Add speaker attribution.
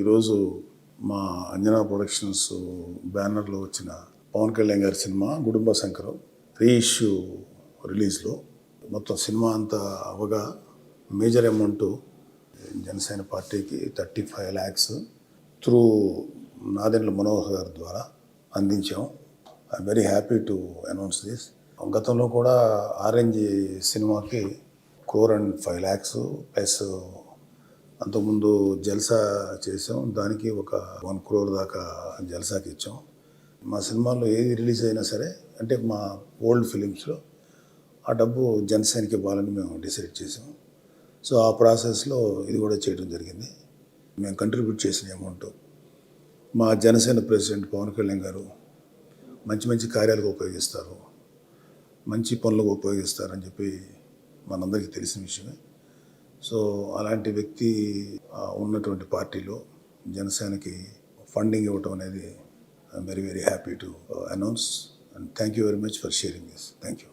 Speaker 1: ఈరోజు మా అంజనా ప్రొడక్షన్స్ బ్యానర్లో వచ్చిన పవన్ కళ్యాణ్ గారి సినిమా గుడుంబ శంకరం రీఇష్యూ రిలీజ్లో మొత్తం సినిమా అంతా అవగా మేజర్ అమౌంట్ జనసేన పార్టీకి 35 lakhs త్రూ నాదెండ్ల మనోహర్ గారి ద్వారా అందించాం. I'm very happy to announce this. గతంలో కూడా ఆరెంజ్ సినిమాకి 1.5 lakhs ప్లస్ అంతకుముందు జల్సా చేసాం, దానికి ఒక 1 crore దాకా జల్సాకి ఇచ్చాం. మా సినిమాలో ఏది రిలీజ్ అయినా సరే అంటే మా ఓల్డ్ ఫిలిమ్స్లో ఆ డబ్బు జనసేనకి ఇవ్వాలని మేము డిసైడ్ చేసాం. సో ఆ ప్రాసెస్లో ఇది కూడా చేయడం జరిగింది. మేము కంట్రిబ్యూట్ చేసిన అమౌంట్ మా జనసేన ప్రెసిడెంట్ పవన్ కళ్యాణ్ గారు మంచి మంచి కార్యాలకు ఉపయోగిస్తారు, మంచి పనులకు ఉపయోగిస్తారని చెప్పి మనందరికీ తెలిసిన విషయమే. సో అలాంటి వ్యక్తి ఉన్నటువంటి పార్టీలో జనసేనకి ఫండింగ్ ఇవ్వటం అనేది I'm very very happy to announce. And thank you very much for sharing this. Thank you.